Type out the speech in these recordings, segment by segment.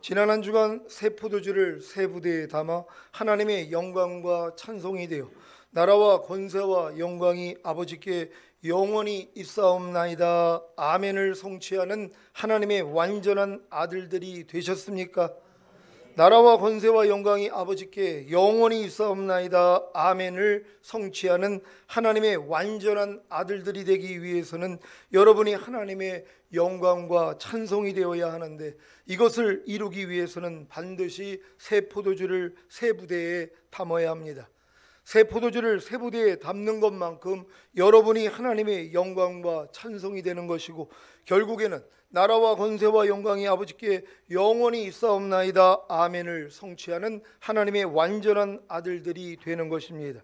지난 한 주간 새 포도주를 새 부대에 담아 하나님의 영광과 찬송이 되어 나라와 권세와 영광이 아버지께 영원히 있사옵나이다. 아멘을 성취하는 하나님의 완전한 아들들이 되셨습니까? 나라와 권세와 영광이 아버지께 영원히 있사옵나이다. 아멘을 성취하는 하나님의 완전한 아들들이 되기 위해서는 여러분이 하나님의 영광과 찬송이 되어야 하는데, 이것을 이루기 위해서는 반드시 새 포도주를 새 부대에 담아야 합니다. 새 포도주를 새 부대에 담는 것만큼 여러분이 하나님의 영광과 찬송이 되는 것이고, 결국에는 나라와 권세와 영광이 아버지께 영원히 있사옵나이다. 아멘을 성취하는 하나님의 완전한 아들들이 되는 것입니다.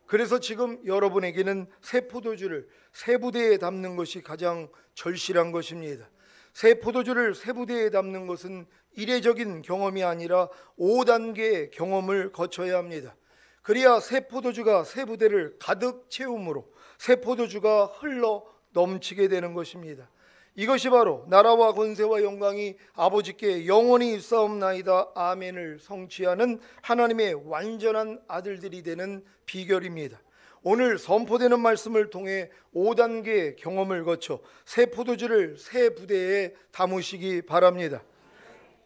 그래서 지금 여러분에게는 새 포도주를 새 부대에 담는 것이 가장 절실한 것입니다. 새 포도주를 새 부대에 담는 것은 이례적인 경험이 아니라 5단계의 경험을 거쳐야 합니다. 그래야 새 포도주가 새 부대를 가득 채움으로 새 포도주가 흘러 넘치게 되는 것입니다. 이것이 바로 나라와 권세와 영광이 아버지께 영원히 있사옵나이다. 아멘을 성취하는 하나님의 완전한 아들들이 되는 비결입니다. 오늘 선포되는 말씀을 통해 5단계의 경험을 거쳐 새 포도주를 새 부대에 담으시기 바랍니다.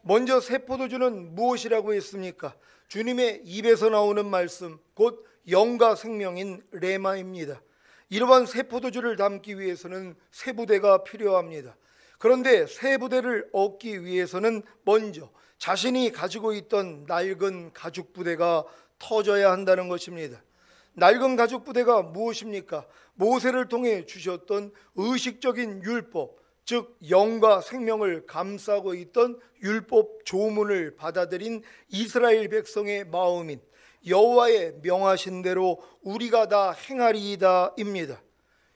먼저 새 포도주는 무엇이라고 했습니까? 주님의 입에서 나오는 말씀, 곧 영과 생명인 레마입니다. 이러한 새 포도주를 담기 위해서는 새 부대가 필요합니다. 그런데 새 부대를 얻기 위해서는 먼저 자신이 가지고 있던 낡은 가죽 부대가 터져야 한다는 것입니다. 낡은 가죽 부대가 무엇입니까? 모세를 통해 주셨던 의식적인 율법, 즉 영과 생명을 감싸고 있던 율법 조문을 받아들인 이스라엘 백성의 마음인 여호와의 명하신 대로 우리가 다 행하리이다입니다.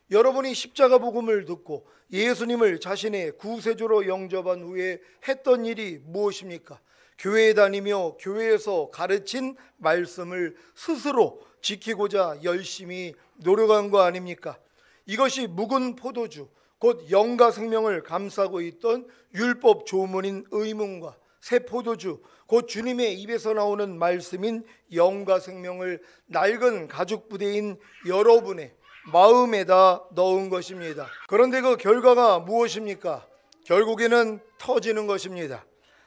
여러분이 십자가 복음을 듣고 예수님을 자신의 구세주로 영접한 후에 했던 일이 무엇입니까? 교회에 다니며 교회에서 가르친 말씀을 스스로 지키고자 열심히 노력한 거 아닙니까? 이것이 묵은 포도주, 곧 영과 생명을 감싸고 있던 율법 조문인 의문과 새 포도주, 곧 주님의 입에서 나오는 말씀인 영과 생명을 낡은 가죽 부대인 여러분의 마음에다 넣은 것입니다. 그런데 그 결과가 무엇입니까? 결국에는 터지는 것입니다.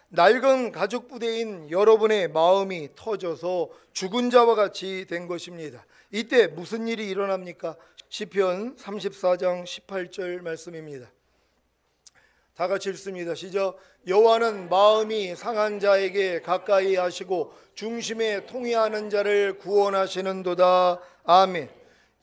낡은 가죽 부대인 여러분의 마음이 터져서 죽은 자와 같이 된 것입니다. 이때 무슨 일이 일어납니까? 시편 34장 18절 말씀입니다. 다 같이 읽습니다. 시작. 여호와는 마음이 상한 자에게 가까이 하시고 중심에 통회하는 자를 구원하시는도다. 아멘.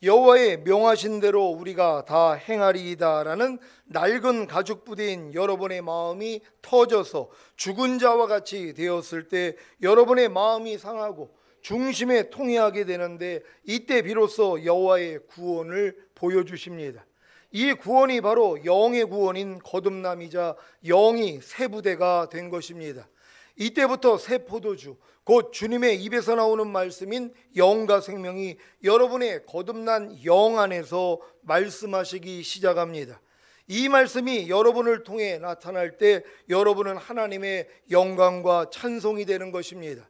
여호와의 명하신 대로 우리가 다 행하리이다라는 낡은 가죽 부대인 여러분의 마음이 터져서 죽은 자와 같이 되었을 때 여러분의 마음이 상하고 중심에 통회하게 되는데, 이때 비로소 여호와의 구원을 보여주십니다. 이 구원이 바로 영의 구원인 거듭남이자 영이 새 부대가 된 것입니다. 이때부터 새 포도주, 곧 주님의 입에서 나오는 말씀인 영과 생명이 여러분의 거듭난 영 안에서 말씀하시기 시작합니다. 이 말씀이 여러분을 통해 나타날 때 여러분은 하나님의 영광과 찬송이 되는 것입니다.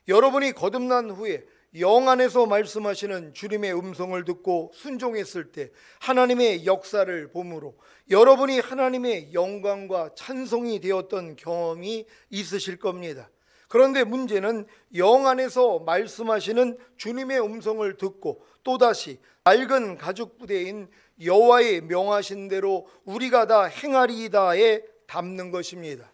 여러분이 거듭난 후에 영 안에서 말씀하시는 주님의 음성을 듣고 순종했을 때 하나님의 역사를 보므로 여러분이 하나님의 영광과 찬송이 되었던 경험이 있으실 겁니다. 그런데 문제는 영 안에서 말씀하시는 주님의 음성을 듣고 또다시 낡은 가죽 부대인 여호와의 명하신 대로 우리가 다 행하리이다에 담는 것입니다.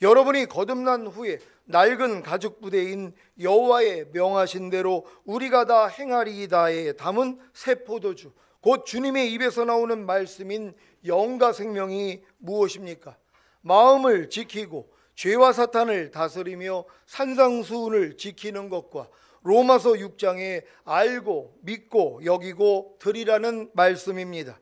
여러분이 거듭난 후에 낡은 가죽 부대인 여호와의 명하신 대로 우리가 다 행하리이다에 담은 새 포도주, 곧 주님의 입에서 나오는 말씀인 영과 생명이 무엇입니까? 마음을 지키고 죄와 사탄을 다스리며 산상수훈을 지키는 것과 로마서 6장에 알고 믿고 여기고 드리라는 말씀입니다.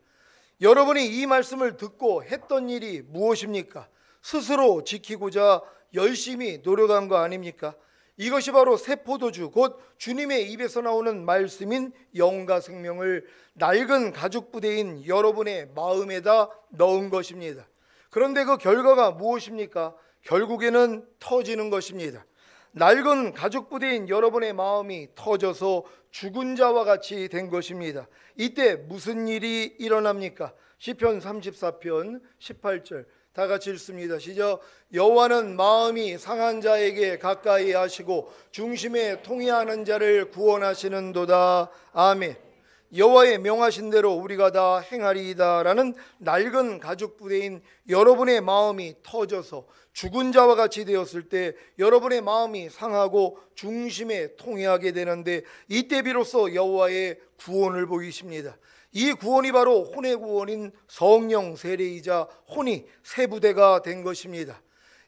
여러분이 이 말씀을 듣고 했던 일이 무엇입니까? 스스로 지키고자 열심히 노력한 거 아닙니까? 이것이 바로 새 포도주, 곧 주님의 입에서 나오는 말씀인 영과 생명을 낡은 가죽 부대인 여러분의 마음에다 넣은 것입니다. 그런데 그 결과가 무엇입니까? 결국에는 터지는 것입니다. 낡은 가죽 부대인 여러분의 마음이 터져서 죽은 자와 같이 된 것입니다. 이때 무슨 일이 일어납니까? 시편 34편 18절 다 같이 읽습니다. 시작. 여호와는 마음이 상한 자에게 가까이 하시고 중심에 통회하는 자를 구원하시는도다. 아멘. 여호와의 명하신 대로 우리가 다 행하리이다라는 낡은 가죽 부대인 여러분의 마음이 터져서 죽은 자와 같이 되었을 때 여러분의 마음이 상하고 중심에 통회하게 되는데 이때 비로소 여호와의 구원을 보이십니다. 이 구원이 바로 혼의 구원인 성령 세례이자 혼이 새 부대가 된 것입니다.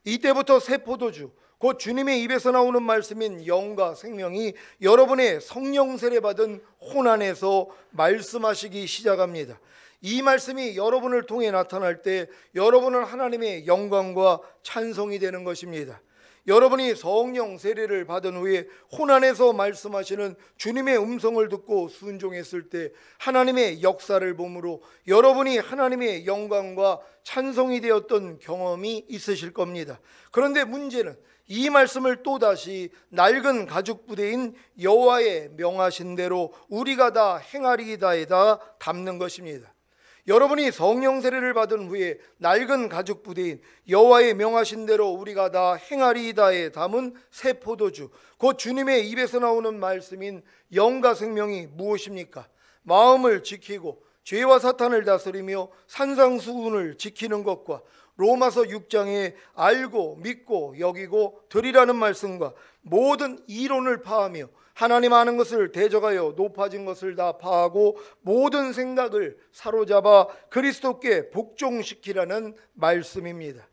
이때부터 새 포도주 곧 주님의 입에서 나오는 말씀인 영과 생명이 여러분의 성령 세례 받은 혼 안에서 말씀하시기 시작합니다. 이 말씀이 여러분을 통해 나타날 때 여러분은 하나님의 영광과 찬송이 되는 것입니다. 여러분이 성령 세례를 받은 후에 혼 안에서 말씀하시는 주님의 음성을 듣고 순종했을 때 하나님의 역사를 보므로 여러분이 하나님의 영광과 찬송이 되었던 경험이 있으실 겁니다. 그런데 문제는 이 말씀을 또다시 낡은 가죽 부대인 여호와의 명하신 대로 우리가 다 행하리이다에다 담는 것입니다. 여러분이 성령 세례를 받은 후에 낡은 가죽 부대인 여호와의 명하신 대로 우리가 다 행하리이다에 담은 새 포도주 곧 주님의 입에서 나오는 말씀인 영과 생명이 무엇입니까? 마음을 지키고 죄와 사탄을 다스리며 산상수훈을 지키는 것과 로마서 6장에 알고 믿고 여기고 드리라는 말씀과 모든 이론을 파하며 하나님 아는 것을 대적하여 높아진 것을 다 파하고 모든 생각을 사로잡아 그리스도께 복종시키라는 말씀입니다.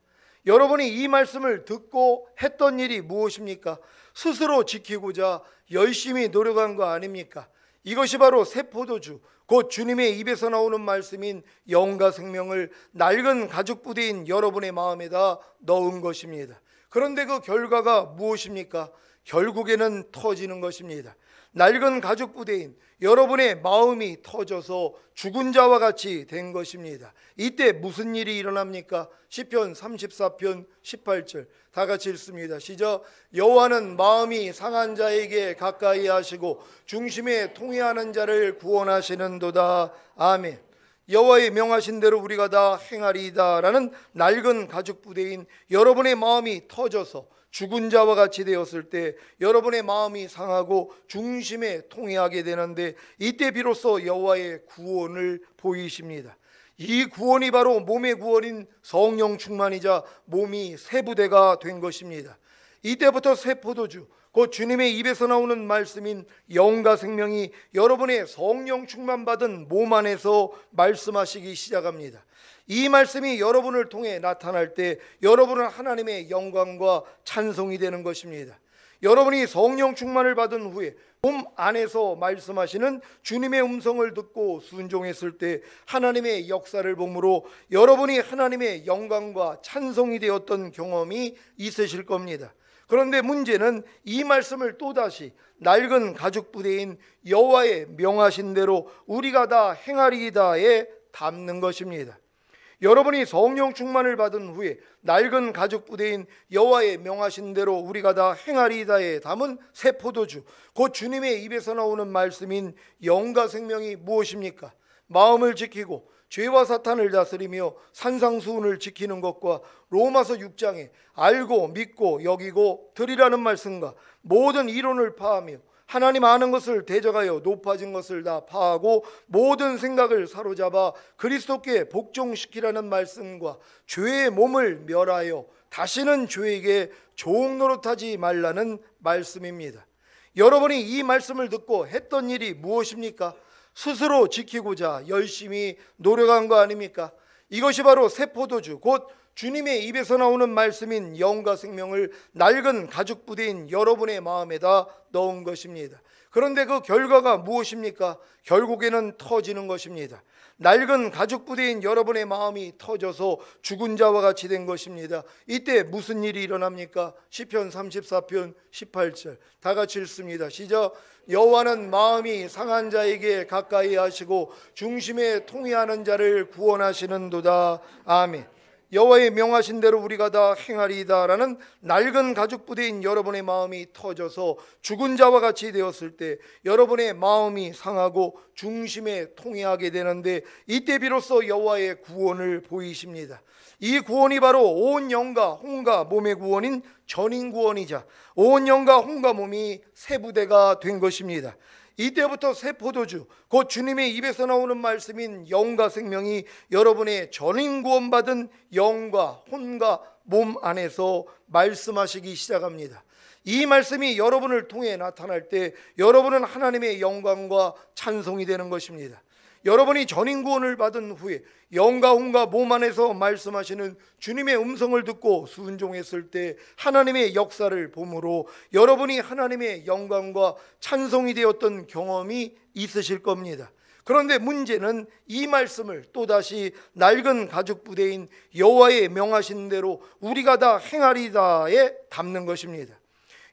여러분이 이 말씀을 듣고 했던 일이 무엇입니까? 스스로 지키고자 열심히 노력한 거 아닙니까? 이것이 바로 새 포도주 곧 주님의 입에서 나오는 말씀인 영과 생명을 낡은 가죽 부대인 여러분의 마음에다 넣은 것입니다. 그런데 그 결과가 무엇입니까? 결국에는 터지는 것입니다. 낡은 가죽 부대인 여러분의 마음이 터져서 죽은 자와 같이 된 것입니다. 이때 무슨 일이 일어납니까? 시편 34편 18절 다 같이 읽습니다. 시작. 여호와는 마음이 상한 자에게 가까이 하시고 중심에 통회하는 자를 구원하시는도다. 아멘. 여호와의 명하신 대로 우리가 다 행하리이다라는 낡은 가죽 부대인 여러분의 마음이 터져서 죽은 자와 같이 되었을 때 여러분의 마음이 상하고 중심에 통회하게 되는데 이때 비로소 여호와의 구원을 보이십니다. 이 구원이 바로 몸의 구원인 성령 충만이자 몸이 새 부대가 된 것입니다. 이때부터 새 포도주 곧 주님의 입에서 나오는 말씀인 영과 생명이 여러분의 성령 충만 받은 몸 안에서 말씀하시기 시작합니다. 이 말씀이 여러분을 통해 나타날 때 여러분은 하나님의 영광과 찬송이 되는 것입니다. 여러분이 성령 충만을 받은 후에 몸 안에서 말씀하시는 주님의 음성을 듣고 순종했을 때 하나님의 역사를 보므로 여러분이 하나님의 영광과 찬송이 되었던 경험이 있으실 겁니다. 그런데 문제는 이 말씀을 또다시 낡은 가죽 부대인 여호와의 명하신 대로 우리가 다 행하리이다에 담는 것입니다. 여러분이 성령 충만을 받은 후에 낡은 가죽 부대인 여호와의 명하신 대로 우리가 다 행하리이다에 담은 새 포도주 곧 주님의 입에서 나오는 말씀인 영과 생명이 무엇입니까? 마음을 지키고 죄와 사탄을 다스리며 산상수훈을 지키는 것과 로마서 6장에 알고 믿고 여기고 드리라는 말씀과 모든 이론을 파하며 하나님 아는 것을 대적하여 높아진 것을 다 파하고 모든 생각을 사로잡아 그리스도께 복종시키라는 말씀과 죄의 몸을 멸하여 다시는 죄에게 종 노릇하지 말라는 말씀입니다. 여러분이 이 말씀을 듣고 했던 일이 무엇입니까? 스스로 지키고자 열심히 노력한 거 아닙니까? 이것이 바로 새 포도주 곧 주님의 입에서 나오는 말씀인 영과 생명을 낡은 가죽 부대인 여러분의 마음에다 넣은 것입니다. 그런데 그 결과가 무엇입니까? 결국에는 터지는 것입니다. 낡은 가죽 부대인 여러분의 마음이 터져서 죽은 자와 같이 된 것입니다. 이때 무슨 일이 일어납니까? 시편 34편 18절 다 같이 읽습니다. 시작. 여호와는 마음이 상한 자에게 가까이 하시고 중심에 통회하는 자를 구원하시는도다. 아멘. 여호와의 명하신 대로 우리가 다 행하리이다라는 낡은 가죽 부대인 여러분의 마음이 터져서 죽은 자와 같이 되었을 때 여러분의 마음이 상하고 중심에 통해하게 되는데, 이때 비로소 여호와의 구원을 보이십니다. 이 구원이 바로 온 영과 혼과 몸의 구원인 전인 구원이자 온 영과 혼과 몸이 새 부대가 된 것입니다. 이때부터 새 포도주, 곧 주님의 입에서 나오는 말씀인 영과 생명이 여러분의 전인 구원받은 영과 혼과 몸 안에서 말씀하시기 시작합니다. 이 말씀이 여러분을 통해 나타날 때 여러분은 하나님의 영광과 찬송이 되는 것입니다. 여러분이 전인 구원을 받은 후에 영과 혼과 몸 안에서 말씀하시는 주님의 음성을 듣고 순종했을 때 하나님의 역사를 보므로 여러분이 하나님의 영광과 찬송이 되었던 경험이 있으실 겁니다. 그런데 문제는 이 말씀을 또다시 낡은 가죽 부대인 여호와의 명하신 대로 우리가 다 행하리다에 담는 것입니다.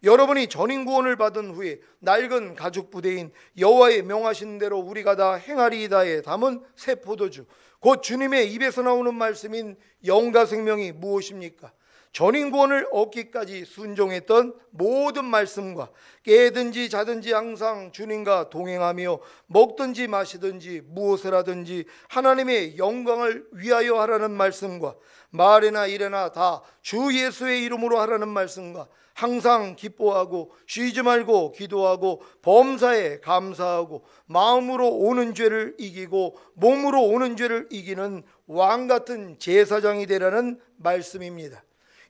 여러분이 전인 구원을 받은 후에 낡은 가죽 부대인 여호와의 명하신 대로 우리가 다 행하리이다에 담은 새 포도주, 곧 주님의 입에서 나오는 말씀인 영과 생명이 무엇입니까? 전인 구원을 얻기까지 순종했던 모든 말씀과 깨든지 자든지 항상 주님과 동행하며 먹든지 마시든지 무엇을 하든지 하나님의 영광을 위하여 하라는 말씀과 말이나 일이나 다 주 예수의 이름으로 하라는 말씀과 항상 기뻐하고 쉬지 말고 기도하고 범사에 감사하고 마음으로 오는 죄를 이기고 몸으로 오는 죄를 이기는 왕같은 제사장이 되라는 말씀입니다.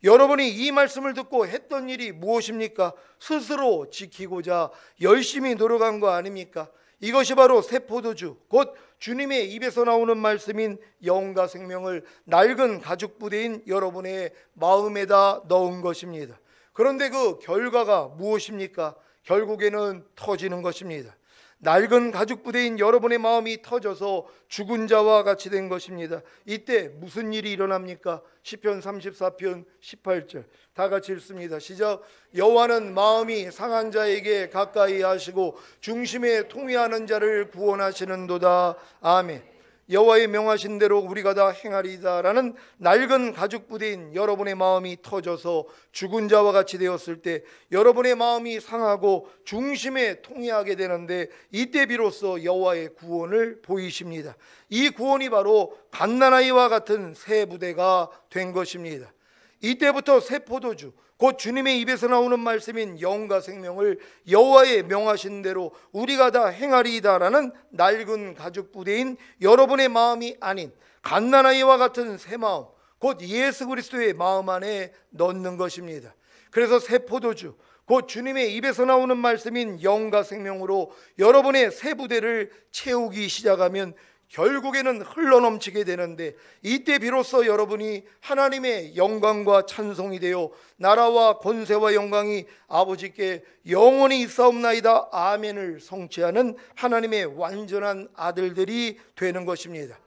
여러분이 이 말씀을 듣고 했던 일이 무엇입니까? 스스로 지키고자 열심히 노력한 거 아닙니까? 이것이 바로 새 포도주, 곧 주님의 입에서 나오는 말씀인 영과 생명을 낡은 가죽 부대인 여러분의 마음에다 넣은 것입니다. 그런데 그 결과가 무엇입니까? 결국에는 터지는 것입니다. 낡은 가죽 부대인 여러분의 마음이 터져서 죽은 자와 같이 된 것입니다. 이때 무슨 일이 일어납니까? 시편 34편 18절 다 같이 읽습니다. 시작. 여호와는 마음이 상한 자에게 가까이 하시고 중심에 통회하는 자를 구원하시는도다. 아멘. 여호와의 명하신 대로 우리가 다 행하리이다라는 낡은 가죽 부대인 여러분의 마음이 터져서 죽은 자와 같이 되었을 때 여러분의 마음이 상하고 중심에 통회하게 되는데, 이때 비로소 여호와의 구원을 보이십니다. 이 구원이 바로 갓난아이와 같은 새 부대가 된 것입니다. 이때부터 새 포도주, 곧 주님의 입에서 나오는 말씀인 영과 생명을 여호와의 명하신 대로 우리가 다 행하리이다라는 낡은 가죽 부대인 여러분의 마음이 아닌 갓난아이와 같은 새 마음, 곧 예수 그리스도의 마음 안에 넣는 것입니다. 그래서 새 포도주, 곧 주님의 입에서 나오는 말씀인 영과 생명으로 여러분의 새 부대를 채우기 시작하면 결국에는 흘러넘치게 되는데, 이때 비로소 여러분이 하나님의 영광과 찬송이 되어 나라와 권세와 영광이 아버지께 영원히 있사옵나이다 아멘을 성취하는 하나님의 완전한 아들들이 되는 것입니다.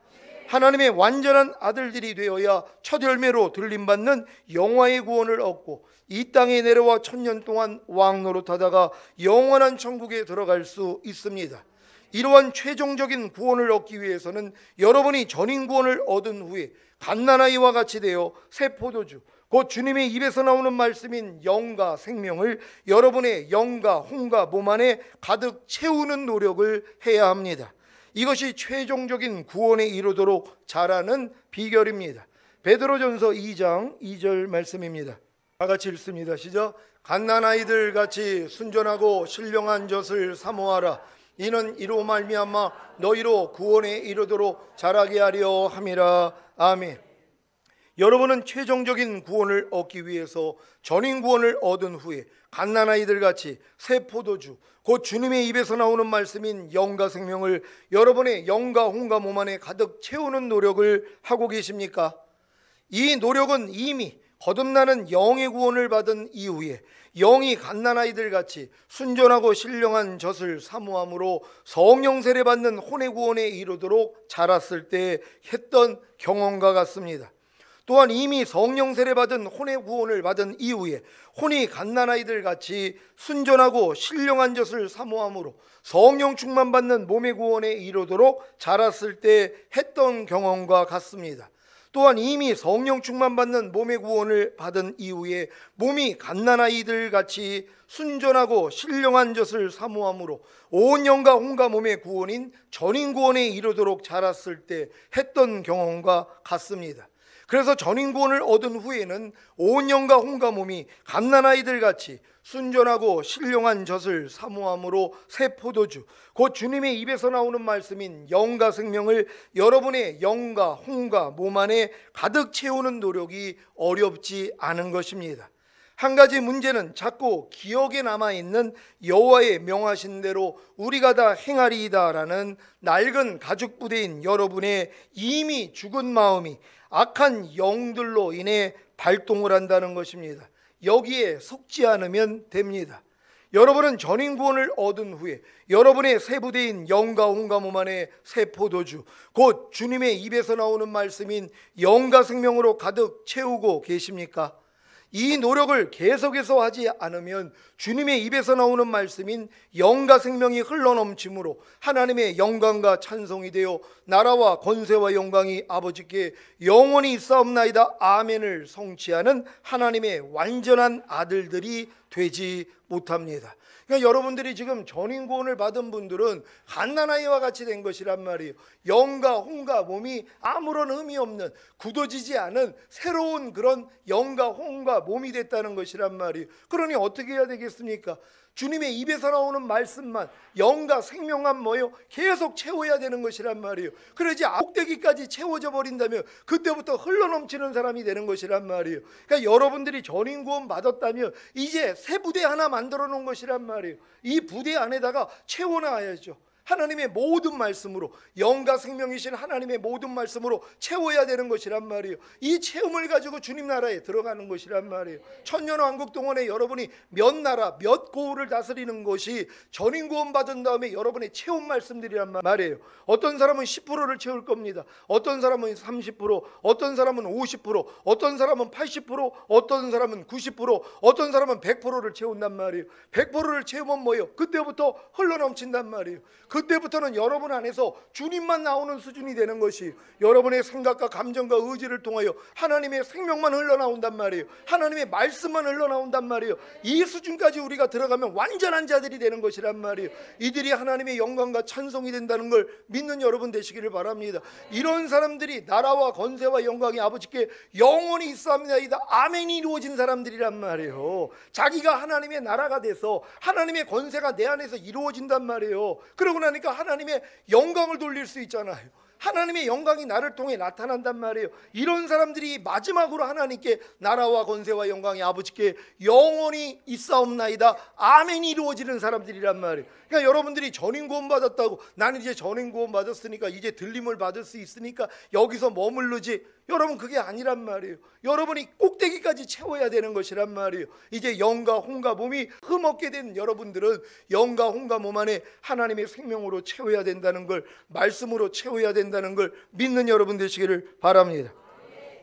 하나님의 완전한 아들들이 되어야 첫 열매로 들림받는 영화의 구원을 얻고 이 땅에 내려와 1000년 동안 왕노릇하다가 영원한 천국에 들어갈 수 있습니다. 이러한 최종적인 구원을 얻기 위해서는 여러분이 전인 구원을 얻은 후에 갓난아이와 같이 되어 새 포도주, 곧 주님의 입에서 나오는 말씀인 영과 생명을 여러분의 영과 혼과 몸 안에 가득 채우는 노력을 해야 합니다. 이것이 최종적인 구원에 이르도록 자라는 비결입니다. 베드로전서 2장 2절 말씀입니다. 다 같이 읽습니다. 시작. 갓난아이들 같이 순전하고 신령한 젖을 사모하라. 이는 이로 말미암아 너희로 구원에 이르도록 자라게 하려 함이라. 아멘. 여러분은 최종적인 구원을 얻기 위해서 전인 구원을 얻은 후에 갓난아이들 같이 새 포도주, 곧 주님의 입에서 나오는 말씀인 영과 생명을 여러분의 영과 혼과 몸 안에 가득 채우는 노력을 하고 계십니까? 이 노력은 이미 거듭나는 영의 구원을 받은 이후에 영이 갓난아이들 같이 순전하고 신령한 젖을 사모함으로 성령 세례 받는 혼의 구원에 이르도록 자랐을 때 했던 경험과 같습니다. 또한 이미 성령 세례 받은 혼의 구원을 받은 이후에 혼이 갓난아이들 같이 순전하고 신령한 젖을 사모함으로 성령 충만 받는 몸의 구원에 이르도록 자랐을 때 했던 경험과 같습니다. 또한 이미 성령 충만받는 몸의 구원을 받은 이후에 몸이 갓난아이들 같이 순전하고 신령한 젖을 사모함으로 온 영과 혼과 몸의 구원인 전인 구원에 이르도록 자랐을 때 했던 경험과 같습니다. 그래서 전인 구원을 얻은 후에는 온 영과 혼과 몸이 갓난아이들 같이 순전하고 신령한 젖을 사모함으로 새 포도주, 곧 주님의 입에서 나오는 말씀인 영과 생명을 여러분의 영과 혼과 몸 안에 가득 채우는 노력이 어렵지 않은 것입니다. 한 가지 문제는 자꾸 기억에 남아있는 여호와의 명하신 대로 우리가 다 행하리이다라는 낡은 가죽 부대인 여러분의 이미 죽은 마음이 악한 영들로 인해 발동을 한다는 것입니다. 여기에 속지 않으면 됩니다. 여러분은 전인 구원을 얻은 후에 여러분의 새 부대인 영과 혼과 몸 안에 새 포도주, 곧 주님의 입에서 나오는 말씀인 영과 생명으로 가득 채우고 계십니까? 이 노력을 계속해서 하지 않으면 주님의 입에서 나오는 말씀인 영과 생명이 흘러넘침으로 하나님의 영광과 찬송이 되어 나라와 권세와 영광이 아버지께 영원히 있사옵나이다 아멘을 성취하는 하나님의 완전한 아들들이 되지 못합니다. 그러니까 여러분들이 지금 전인 구원을 받은 분들은 갓난아이와 같이 된 것이란 말이에요. 영과 혼과 몸이 아무런 의미 없는, 굳어지지 않은 새로운 그런 영과 혼과 몸이 됐다는 것이란 말이에요. 그러니 어떻게 해야 되겠습니까? 주님의 입에서 나오는 말씀만, 영과 생명만 뭐요? 계속 채워야 되는 것이란 말이에요. 그러지 꼭대기까지 채워져 버린다면 그때부터 흘러넘치는 사람이 되는 것이란 말이에요. 그러니까 여러분들이 전인 구원 받았다면 이제 새 부대 하나 만들어 놓은 것이란 말이에요. 이 부대 안에다가 채워놔야죠. 하나님의 모든 말씀으로, 영과 생명이신 하나님의 모든 말씀으로 채워야 되는 것이란 말이에요. 이 체험을 가지고 주님 나라에 들어가는 것이란 말이에요. 천년왕국 동안에 여러분이 몇 나라 몇 고을을 다스리는 것이 전인 구원 받은 다음에 여러분의 체험 말씀들이란 말이에요. 어떤 사람은 10%를 채울 겁니다. 어떤 사람은 30%, 어떤 사람은 50%, 어떤 사람은 80%, 어떤 사람은 90%, 어떤 사람은 100%를 채운단 말이에요. 100%를 채우면 뭐예요? 그때부터 흘러넘친단 말이에요. 그때부터는 여러분 안에서 주님만 나오는 수준이 되는 것이, 여러분의 생각과 감정과 의지를 통하여 하나님의 생명만 흘러나온단 말이에요. 하나님의 말씀만 흘러나온단 말이에요. 이 수준까지 우리가 들어가면 완전한 자들이 되는 것이란 말이에요. 이들이 하나님의 영광과 찬송이 된다는 걸 믿는 여러분 되시기를 바랍니다. 이런 사람들이 나라와 권세와 영광이 아버지께 영원히 있사옵나이다 아멘이 이루어진 사람들이란 말이에요. 자기가 하나님의 나라가 돼서 하나님의 권세가 내 안에서 이루어진단 말이에요. 그러고 나니까 하나님의 영광을 돌릴 수 있잖아요. 하나님의 영광이 나를 통해 나타난단 말이에요. 이런 사람들이 마지막으로 하나님께 나라와 권세와 영광이 아버지께 영원히 있사옵나이다 아멘이 이루어지는 사람들이란 말이에요. 그러니까 여러분들이 전인 구원 받았다고, 나는 이제 전인 구원 받았으니까 이제 들림을 받을 수 있으니까 여기서 머무르지, 여러분 그게 아니란 말이에요. 여러분이 꼭대기까지 채워야 되는 것이란 말이에요. 이제 영과 혼과 몸이 흠없게 된 여러분들은 영과 혼과 몸 안에 하나님의 생명으로 채워야 된다는 걸, 말씀으로 채워야 된다는 걸 믿는 여러분 되시기를 바랍니다.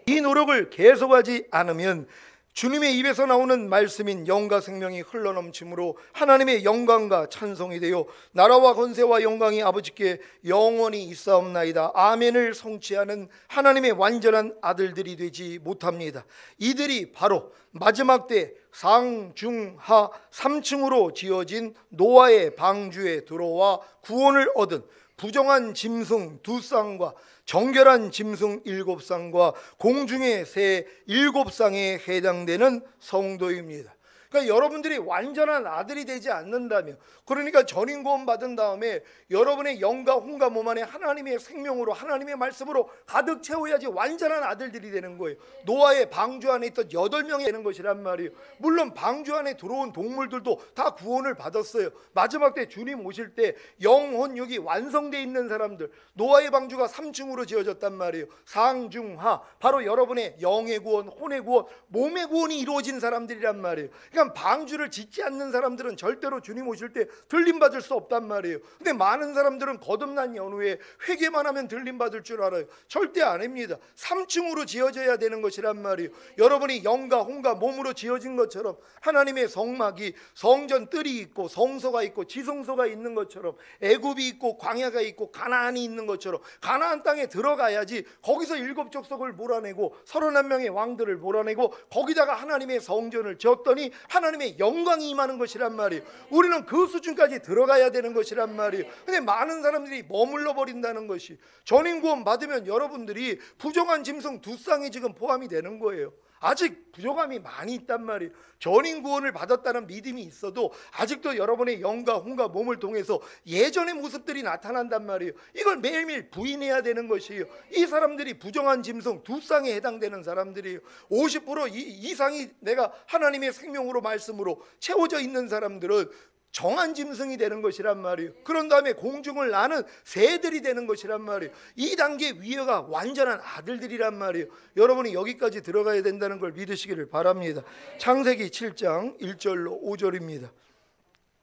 이 노력을 계속하지 않으면 주님의 입에서 나오는 말씀인 영과 생명이 흘러넘침으로 하나님의 영광과 찬송이 되어 나라와 권세와 영광이 아버지께 영원히 있사옵나이다 아멘을 성취하는 하나님의 완전한 아들들이 되지 못합니다. 이들이 바로 마지막 때 상중하 3층으로 지어진 노아의 방주에 들어와 구원을 얻은 부정한 짐승 2쌍과 정결한 짐승 7쌍과 공중의 새 7쌍에 해당되는 성도입니다. 그러니까 여러분들이 완전한 아들이 되지 않는다면, 그러니까 전인 구원 받은 다음에 여러분의 영과 혼과 몸 안에 하나님의 생명으로, 하나님의 말씀으로 가득 채워야지 완전한 아들들이 되는 거예요. 노아의 방주 안에 있던 8명이 되는 것이란 말이에요. 물론 방주 안에 들어온 동물들도 다 구원을 받았어요. 마지막 때 주님 오실 때 영혼 육이 완성되어 있는 사람들, 노아의 방주가 3층으로 지어졌단 말이에요. 상중하, 바로 여러분의 영의 구원, 혼의 구원, 몸의 구원이 이루어진 사람들이란 말이에요. 그러니까 그러니까 방주를 짓지 않는 사람들은 절대로 주님 오실 때 들림받을 수 없단 말이에요. 근데 많은 사람들은 거듭난 연후에 회개만 하면 들림받을 줄 알아요. 절대 아닙니다. 3층으로 지어져야 되는 것이란 말이에요. 여러분이 영과 혼과 몸으로 지어진 것처럼 하나님의 성막이 성전 뜰이 있고 성소가 있고 지성소가 있는 것처럼, 애굽이 있고 광야가 있고 가나안이 있는 것처럼 가나안 땅에 들어가야지 거기서 7 족속을 몰아내고 31명의 왕들을 몰아내고 거기다가 하나님의 성전을 지었더니 하나님의 영광이 임하는 것이란 말이에요. 우리는 그 수준까지 들어가야 되는 것이란 말이에요. 근데 많은 사람들이 머물러 버린다는 것이, 전인 구원 받으면 여러분들이 부정한 짐승 2쌍이 지금 포함이 되는 거예요. 아직 부족함이 많이 있단 말이에요. 전인 구원을 받았다는 믿음이 있어도 아직도 여러분의 영과 혼과 몸을 통해서 예전의 모습들이 나타난단 말이에요. 이걸 매일매일 부인해야 되는 것이에요. 이 사람들이 부정한 짐승 2쌍에 해당되는 사람들이에요. 50% 이상이 내가 하나님의 생명으로 말씀으로 채워져 있는 사람들은 정한 짐승이 되는 것이란 말이에요. 그런 다음에 공중을 나는 새들이 되는 것이란 말이에요. 이 단계 위에가 완전한 아들들이란 말이에요. 여러분이 여기까지 들어가야 된다는 걸 믿으시기를 바랍니다. 창세기 7장 1절로 5절입니다.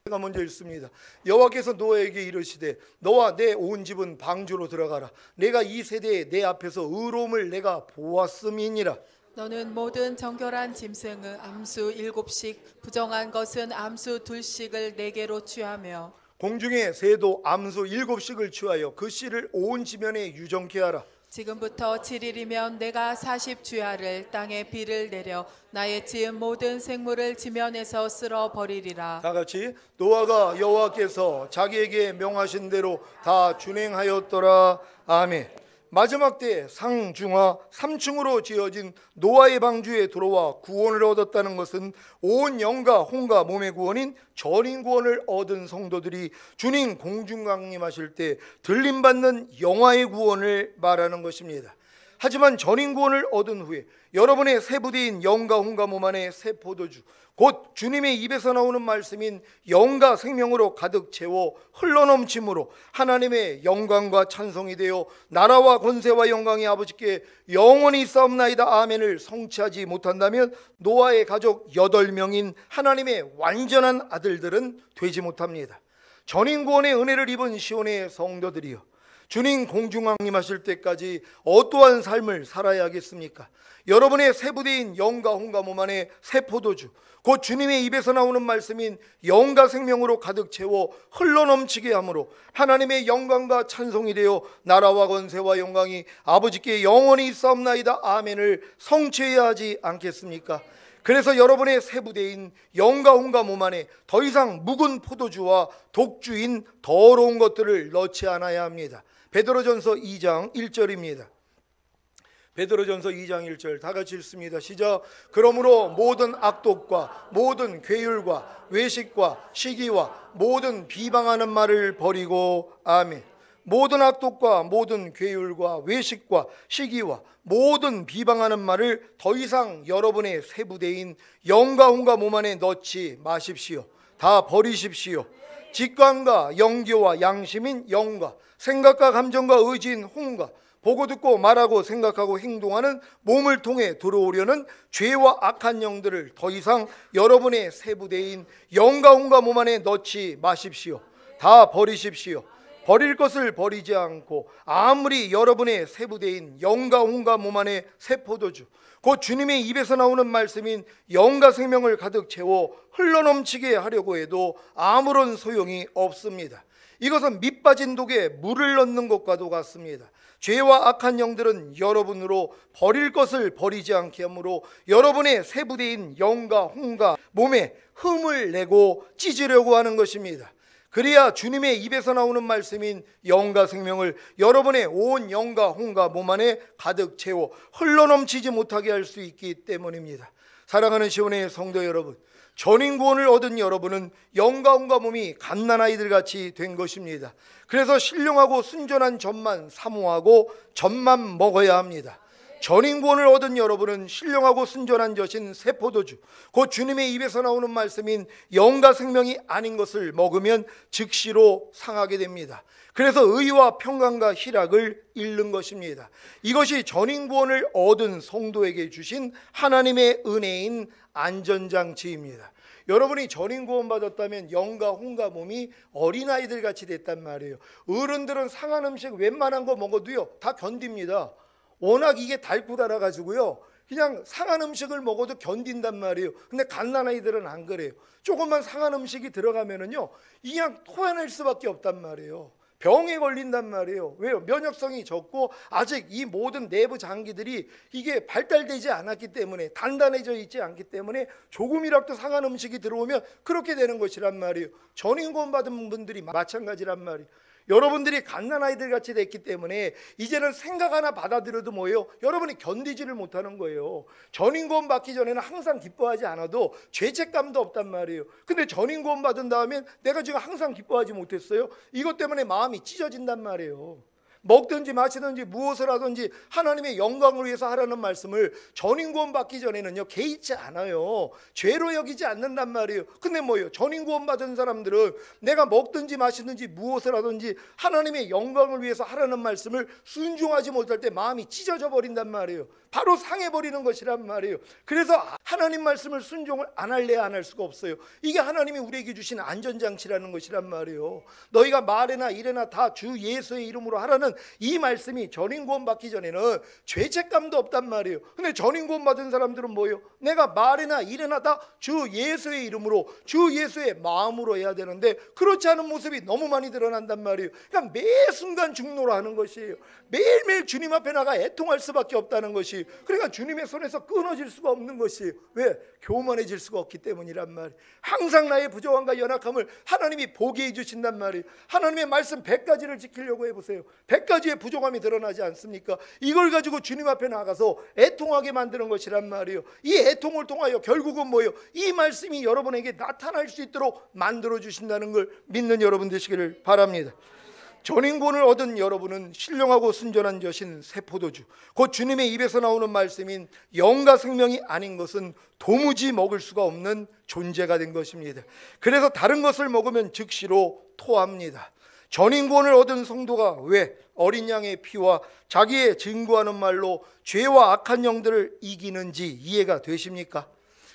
제가 먼저 읽습니다. 여호와께서 노아에게 이르시되 너와 내 온 집은 방주로 들어가라. 내가 이 세대에 내 앞에서 의로움을 내가 보았음이니라. 너는 모든 정결한 짐승의 암수 7씩, 부정한 것은 암수 2씩을 내게로 취하며 공중의 새도 암수 7씩을 취하여 그 씨를 온 지면에 유정케 하라. 지금부터 7일이면 내가 40주야를 땅에 비를 내려 나의 지은 모든 생물을 지면에서 쓸어 버리리라. 다 같이 노아가 여호와께서 자기에게 명하신 대로 다 준행하였더라. 아멘. 마지막 때 상중하 3층으로 지어진 노아의 방주에 들어와 구원을 얻었다는 것은 온 영과 혼과 몸의 구원인 전인 구원을 얻은 성도들이 주님 공중 강림하실 때 들림받는 영화의 구원을 말하는 것입니다. 하지만 전인 구원을 얻은 후에 여러분의 새 부대인 영과 혼과 몸 안에 새 포도주, 곧 주님의 입에서 나오는 말씀인 영과 생명으로 가득 채워 흘러넘침으로 하나님의 영광과 찬송이 되어 나라와 권세와 영광이 아버지께 영원히 있사옵나이다 아멘을 성취하지 못한다면 노아의 가족 8명인 하나님의 완전한 아들들은 되지 못합니다. 전인 구원의 은혜를 입은 시온의 성도들이여, 주님 공중왕림하실 때까지 어떠한 삶을 살아야 하겠습니까? 여러분의 새 부대인 영과 혼과 몸 안에 새 포도주, 곧 주님의 입에서 나오는 말씀인 영과 생명으로 가득 채워 흘러넘치게 함으로 하나님의 영광과 찬송이 되어 나라와 권세와 영광이 아버지께 영원히 있사옵나이다 아멘을 성취해야 하지 않겠습니까? 그래서 여러분의 새 부대인 영과 혼과 몸 안에 더 이상 묵은 포도주와 독주인 더러운 것들을 넣지 않아야 합니다. 베드로전서 2장 1절입니다. 베드로전서 2장 1절 다 같이 읽습니다. 시작. 그러므로 모든 악독과 모든 괴율과 외식과 시기와 모든 비방하는 말을 버리고 아멘. 모든 악독과 모든 괴율과 외식과 시기와 모든 비방하는 말을 더 이상 여러분의 새 부대인 영과 혼과 몸 안에 넣지 마십시오. 다 버리십시오. 직관과 영교와 양심인 영과 생각과 감정과 의지인 혼과 보고 듣고 말하고 생각하고 행동하는 몸을 통해 들어오려는 죄와 악한 영들을 더 이상 여러분의 새 부대인 영과 혼과 몸 안에 넣지 마십시오. 다 버리십시오. 버릴 것을 버리지 않고 아무리 여러분의 새 부대인 영과 혼과 몸 안에 새 포도주, 곧 주님의 입에서 나오는 말씀인 영과 생명을 가득 채워 흘러넘치게 하려고 해도 아무런 소용이 없습니다. 이것은 밑 빠진 독에 물을 넣는 것과도 같습니다. 죄와 악한 영들은 여러분으로 버릴 것을 버리지 않게 하므로 여러분의 새 부대인 영과 혼과 몸에 흠을 내고 찢으려고 하는 것입니다. 그래야 주님의 입에서 나오는 말씀인 영과 생명을 여러분의 온 영과 혼과 몸 안에 가득 채워 흘러넘치지 못하게 할 수 있기 때문입니다. 사랑하는 시온의 성도 여러분, 전인 구원을 얻은 여러분은 영과 혼과 몸이 갓난아이들 같이 된 것입니다. 그래서 신령하고 순전한 젖만 사모하고 젖만 먹어야 합니다. 전인 구원을 얻은 여러분은 신령하고 순전한 젖인 새 포도주, 곧 주님의 입에서 나오는 말씀인 영과 생명이 아닌 것을 먹으면 즉시로 상하게 됩니다. 그래서 의와 평강과 희락을 잃는 것입니다. 이것이 전인 구원을 얻은 성도에게 주신 하나님의 은혜인 안전장치입니다. 여러분이 전인 구원 받았다면 영과 혼과 몸이 어린아이들 같이 됐단 말이에요. 어른들은 상한 음식 웬만한 거 먹어도요 다 견딥니다. 워낙 이게 달고 달아가지고요 그냥 상한 음식을 먹어도 견딘단 말이에요. 근데 갓난아이들은 안 그래요. 조금만 상한 음식이 들어가면은요 그냥 토해낼 수밖에 없단 말이에요. 병에 걸린단 말이에요. 왜요? 면역성이 적고 아직 이 모든 내부 장기들이 이게 발달되지 않았기 때문에, 단단해져 있지 않기 때문에 조금이라도 상한 음식이 들어오면 그렇게 되는 것이란 말이에요. 전인구원 받은 분들이 마찬가지란 말이에요. 여러분들이 갓난아이들 같이 됐기 때문에 이제는 생각 하나 받아들여도 뭐예요? 여러분이 견디지를 못하는 거예요. 전인구원 받기 전에는 항상 기뻐하지 않아도 죄책감도 없단 말이에요. 근데 전인구원 받은 다음엔 내가 지금 항상 기뻐하지 못했어요. 이것 때문에 마음이 찢어진단 말이에요. 먹든지 마시든지 무엇을 하든지 하나님의 영광을 위해서 하라는 말씀을 전인구원 받기 전에는요 개의치 않아요. 죄로 여기지 않는단 말이에요. 근데 뭐예요? 전인구원 받은 사람들은 내가 먹든지 마시든지 무엇을 하든지 하나님의 영광을 위해서 하라는 말씀을 순종하지 못할 때 마음이 찢어져 버린단 말이에요. 바로 상해버리는 것이란 말이에요. 그래서 하나님 말씀을 순종을 안 할래야 안 할 수가 없어요. 이게 하나님이 우리에게 주신 안전장치라는 것이란 말이에요. 너희가 말에나 일에나 다 주 예수의 이름으로 하라는 이 말씀이 전인구원 받기 전에는 죄책감도 없단 말이에요. 근데 전인구원 받은 사람들은 뭐예요? 내가 말에나 일에나 다 주 예수의 이름으로, 주 예수의 마음으로 해야 되는데 그렇지 않은 모습이 너무 많이 드러난단 말이에요. 그러니까 매 순간 중노라 하는 것이에요. 매일매일 주님 앞에 나가 애통할 수밖에 없다는 것이, 그러니까 주님의 손에서 끊어질 수가 없는 것이, 왜? 교만해질 수가 없기 때문이란 말이에요. 항상 나의 부족함과 연약함을 하나님이 보게 해주신단 말이에요. 하나님의 말씀 100가지를 지키려고 해보세요. 100가지의 부족함이 드러나지 않습니까? 이걸 가지고 주님 앞에 나가서 애통하게 만드는 것이란 말이에요. 이 애통을 통하여 결국은 뭐예요? 이 말씀이 여러분에게 나타날 수 있도록 만들어 주신다는 걸 믿는 여러분 되시기를 바랍니다. 전인구원을 얻은 여러분은 신령하고 순전한 젖인 새 포도주, 곧 주님의 입에서 나오는 말씀인 영과 생명이 아닌 것은 도무지 먹을 수가 없는 존재가 된 것입니다. 그래서 다른 것을 먹으면 즉시로 토합니다. 전인구원을 얻은 성도가 왜 어린 양의 피와 자기의 증거하는 말로 죄와 악한 영들을 이기는지 이해가 되십니까?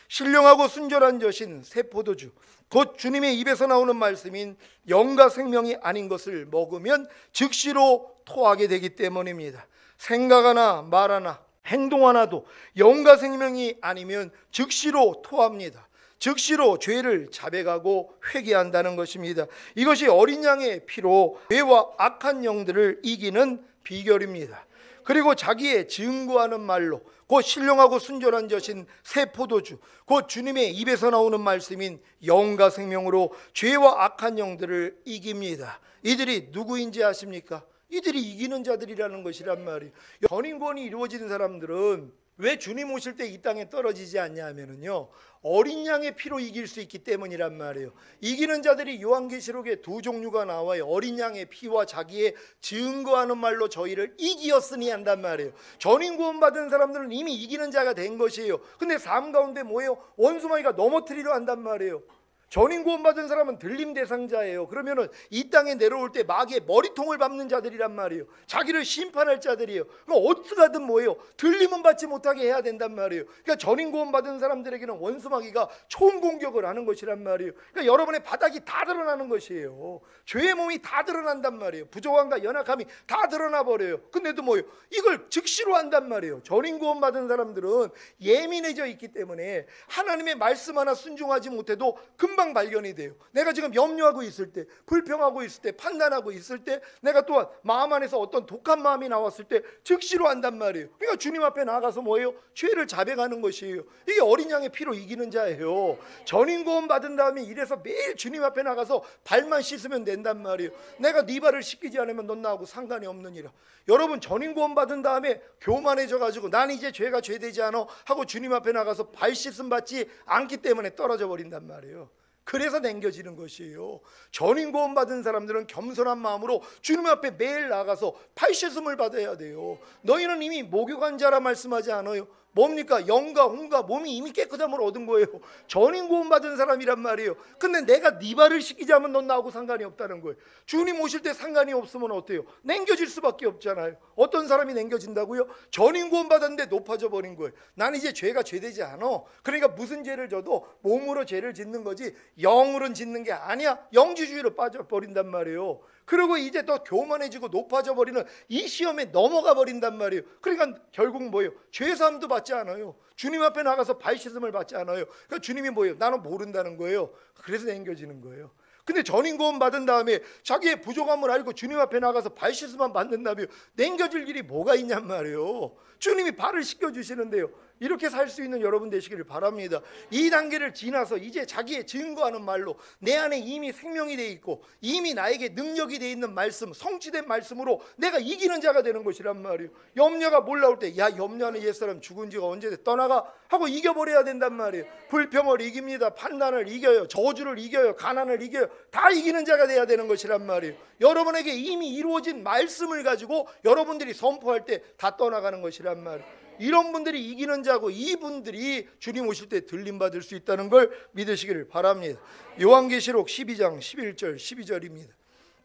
신령하고 순전한 젖인 새 포도주, 곧 주님의 입에서 나오는 말씀인 영과 생명이 아닌 것을 먹으면 즉시로 토하게 되기 때문입니다. 생각 하나 말 하나 행동 하나도 영과 생명이 아니면 즉시로 토합니다. 즉시로 죄를 자백하고 회개한다는 것입니다. 이것이 어린 양의 피로 죄와 악한 영들을 이기는 비결입니다. 그리고 자기의 증거하는 말로, 곧 신령하고 순전한 젖인 새 포도주, 곧 주님의 입에서 나오는 말씀인 영과 생명으로 죄와 악한 영들을 이깁니다. 이들이 누구인지 아십니까? 이들이 이기는 자들이라는 것이란 말이에요. 전인구원이 이루어지는 사람들은 왜 주님 오실 때 이 땅에 떨어지지 않냐 하면은요, 어린 양의 피로 이길 수 있기 때문이란 말이에요. 이기는 자들이 요한계시록에 두 종류가 나와요. 어린 양의 피와 자기의 증거하는 말로 저희를 이기었으니 한단 말이에요. 전인구원 받은 사람들은 이미 이기는 자가 된 것이에요. 근데 삶 가운데 뭐예요? 원수마귀가 넘어뜨리려 한단 말이에요. 전인구원 받은 사람은 들림 대상자예요. 그러면은 이 땅에 내려올 때 마귀의 머리통을 밟는 자들이란 말이에요. 자기를 심판할 자들이에요. 그럼 어떻게든 뭐예요? 들림은 받지 못하게 해야 된단 말이에요. 그러니까 전인구원 받은 사람들에게는 원수마귀가 총공격을 하는 것이란 말이에요. 그러니까 여러분의 바닥이 다 드러나는 것이에요. 죄의 몸이 다 드러난단 말이에요. 부족함과 연약함이 다 드러나 버려요. 근데도 뭐예요? 이걸 즉시로 한단 말이에요. 전인구원 받은 사람들은 예민해져 있기 때문에 하나님의 말씀 하나 순종하지 못해도 금방 발견이 돼요. 내가 지금 염려하고 있을 때, 불평하고 있을 때, 판단하고 있을 때, 내가 또한 마음 안에서 어떤 독한 마음이 나왔을 때 즉시로 한단 말이에요. 그러니까 주님 앞에 나가서 뭐예요? 죄를 자백하는 것이에요. 이게 어린 양의 피로 이기는 자예요. 전인구원 받은 다음에 이래서 매일 주님 앞에 나가서 발만 씻으면 된단 말이에요. 내가 네 발을 씻기지 않으면 넌 나하고 상관이 없느니라. 여러분, 전인구원 받은 다음에 교만해져 가지고 난 이제 죄가 죄되지 않아 하고 주님 앞에 나가서 발 씻음 받지 않기 때문에 떨어져 버린단 말이에요. 그래서 남겨지는 것이에요. 전인 구원 받은 사람들은 겸손한 마음으로 주님 앞에 매일 나가서 발씻음을 받아야 돼요. 너희는 이미 목욕한 자라 말씀하지 않아요? 뭡니까? 영과 혼과 몸이 이미 깨끗함을 얻은 거예요. 전인 구원 받은 사람이란 말이에요. 근데 내가 네 발을 씻기자면 넌 나하고 상관이 없다는 거예요. 주님 오실 때 상관이 없으면 어때요? 남겨질 수밖에 없잖아요. 어떤 사람이 남겨진다고요? 전인 구원 받았는데 높아져 버린 거예요. 나는 이제 죄가 죄되지 않아. 그러니까 무슨 죄를 져도 몸으로 죄를 짓는 거지 영으로는 짓는 게 아니야. 영지주의로 빠져버린단 말이에요. 그리고 이제 더 교만해지고 높아져 버리는 이 시험에 넘어가 버린단 말이에요. 그러니까 결국 뭐예요? 죄사함도 받지 않아요. 주님 앞에 나가서 발씻음을 받지 않아요. 그러니까 주님이 뭐예요? 나는 모른다는 거예요. 그래서 남겨지는 거예요. 근데 전인 구원 받은 다음에 자기의 부족함을 알고 주님 앞에 나가서 발씻음만 받는다면 남겨질 일이 뭐가 있냔 말이에요. 주님이 발을 씻겨주시는데요. 이렇게 살 수 있는 여러분 되시기를 바랍니다. 이 단계를 지나서 이제 자기의 증거하는 말로 내 안에 이미 생명이 돼 있고 이미 나에게 능력이 돼 있는 말씀, 성취된 말씀으로 내가 이기는 자가 되는 것이란 말이에요. 염려가 몰라올 때 야, 염려하는 옛사람 죽은 지가 언제 돼? 떠나가 하고 이겨버려야 된단 말이에요. 불평을 이깁니다. 판단을 이겨요. 저주를 이겨요. 가난을 이겨요. 다 이기는 자가 돼야 되는 것이란 말이에요. 여러분에게 이미 이루어진 말씀을 가지고 여러분들이 선포할 때 다 떠나가는 것이란 말이에요. 이런 분들이 이기는 자고 이분들이 주님 오실 때 들림 받을 수 있다는 걸 믿으시기를 바랍니다. 요한계시록 12장 11절 12절입니다.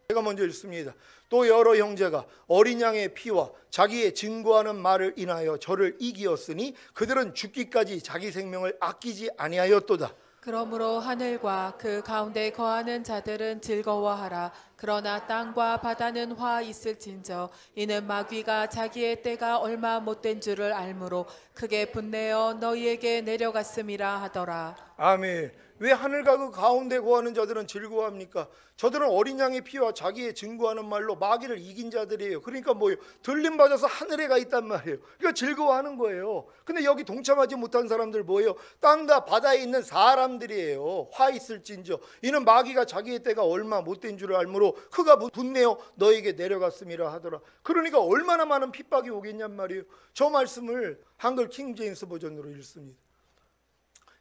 제가 먼저 읽습니다. 또 여러 형제가 어린 양의 피와 자기의 증거하는 말을 인하여 저를 이기었으니 그들은 죽기까지 자기 생명을 아끼지 아니하였도다. 그러므로 하늘과 그 가운데 거하는 자들은 즐거워하라. 그러나 땅과 바다는 화 있을진저 이는 마귀가 자기의 때가 얼마 못된 줄을 알므로 크게 분내어 너희에게 내려갔음이라 하더라. 아멘. 왜 하늘과 그 가운데 거하는 자들은 즐거워합니까? 저들은 어린 양의 피와 자기의 증거하는 말로 마귀를 이긴 자들이에요. 그러니까 뭐예요? 들림 받아서 하늘에 가 있단 말이에요. 그러니까 즐거워하는 거예요. 근데 여기 동참하지 못한 사람들 뭐예요? 땅과 바다에 있는 사람들이에요. 화 있을진저 이는 마귀가 자기의 때가 얼마 못된 줄을 알므로 그가 분내어 너에게 내려갔음이라 하더라. 그러니까 얼마나 많은 핍박이 오겠냔 말이에요. 저 말씀을 한글 킹 제임스 버전으로 읽습니다.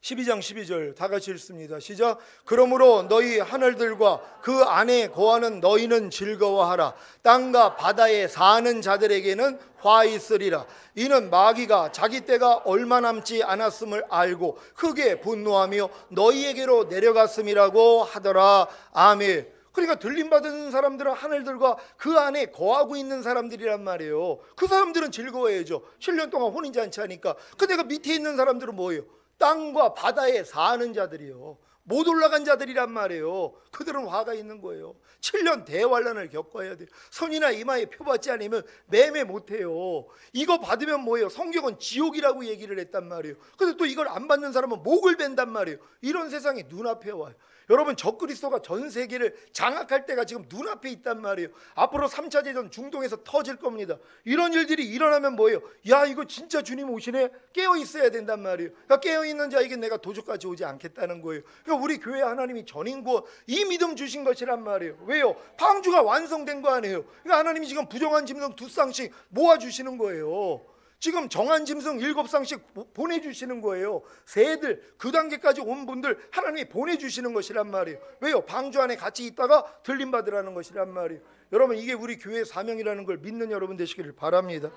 12장 12절 다 같이 읽습니다. 시작. 그러므로 너희 하늘들과 그 안에 거하는 너희는 즐거워하라. 땅과 바다에 사는 자들에게는 화 있으리라. 이는 마귀가 자기 때가 얼마 남지 않았음을 알고 크게 분노하며 너희에게로 내려갔음이라고 하더라. 아멘. 그러니까 들림받은 사람들은 하늘들과 그 안에 거하고 있는 사람들이란 말이에요. 그 사람들은 즐거워해야죠. 7년 동안 혼인잔치 하니까. 근데 그 밑에 있는 사람들은 뭐예요? 땅과 바다에 사는 자들이요. 못 올라간 자들이란 말이에요. 그들은 화가 있는 거예요. 7년 대환란을 겪어야 돼요. 손이나 이마에 표받지 않으면 매매 못해요. 이거 받으면 뭐예요? 성경은 지옥이라고 얘기를 했단 말이에요. 근데 또 이걸 안 받는 사람은 목을 벤단 말이에요. 이런 세상이 눈앞에 와요. 여러분 적그리스도가 전 세계를 장악할 때가 지금 눈앞에 있단 말이에요. 앞으로 3차 대전 중동에서 터질 겁니다. 이런 일들이 일어나면 뭐예요? 야, 이거 진짜 주님 오시네? 깨어 있어야 된단 말이에요. 그러니까 깨어 있는 자에게 내가 도적까지 오지 않겠다는 거예요. 그러니까 우리 교회 하나님이 전인구원 이 믿음 주신 것이란 말이에요. 왜요? 방주가 완성된 거 아니에요. 그러니까 하나님이 지금 부정한 짐승 2쌍씩 모아주시는 거예요. 지금 정한 짐승 7쌍씩 보내주시는 거예요. 새들 그 단계까지 온 분들 하나님이 보내주시는 것이란 말이에요. 왜요? 방주 안에 같이 있다가 들림받으라는 것이란 말이에요. 여러분 이게 우리 교회의 사명이라는 걸 믿는 여러분 되시기를 바랍니다.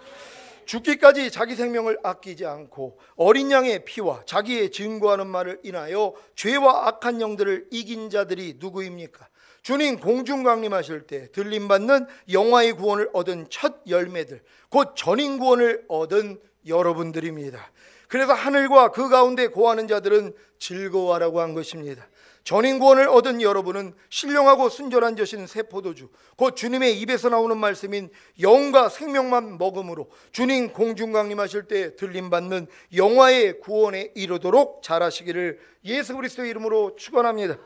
죽기까지 자기 생명을 아끼지 않고 어린 양의 피와 자기의 증거하는 말을 인하여 죄와 악한 영들을 이긴 자들이 누구입니까? 주님 공중 강림하실 때 들림받는 영화의 구원을 얻은 첫 열매들, 곧 전인 구원을 얻은 여러분들입니다. 그래서 하늘과 그 가운데 거하는 자들은 즐거워하라고 한 것입니다. 전인 구원을 얻은 여러분은 신령하고 순전한 젖인 새 포도주, 곧 주님의 입에서 나오는 말씀인 영과 생명만 먹음으로 주님 공중 강림하실 때 들림받는 영화의 구원에 이르도록 잘하시기를 예수 그리스도의 이름으로 축원합니다.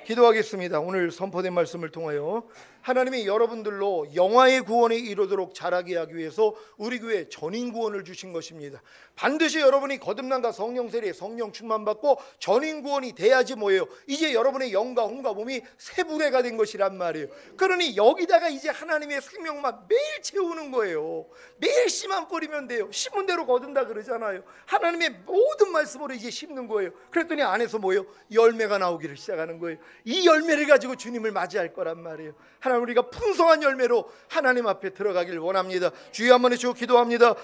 기도하겠습니다. 오늘 선포된 말씀을 통하여 하나님이 여러분들로 영화의 구원이 이루도록 자라게 하기 위해서 우리 교회에 전인 구원을 주신 것입니다. 반드시 여러분이 거듭남과 성령 세례, 성령 충만 받고 전인 구원이 돼야지 뭐예요? 이제 여러분의 영과 혼과 몸이 새 부대가 된 것이란 말이에요. 그러니 여기다가 이제 하나님의 생명만 매일 채우는 거예요. 매일 씨만 뿌리면 돼요. 심은 대로 거둔다 그러잖아요. 하나님의 모든 말씀으로 이제 심는 거예요. 그랬더니 안에서 뭐예요? 열매가 나오기를 시작하는 거예요. 이 열매를 가지고 주님을 맞이할 거란 말이에요. 하나님, 우리가 풍성한 열매로 하나님 앞에 들어가길 원합니다. 주여 한번 해주고 기도합니다.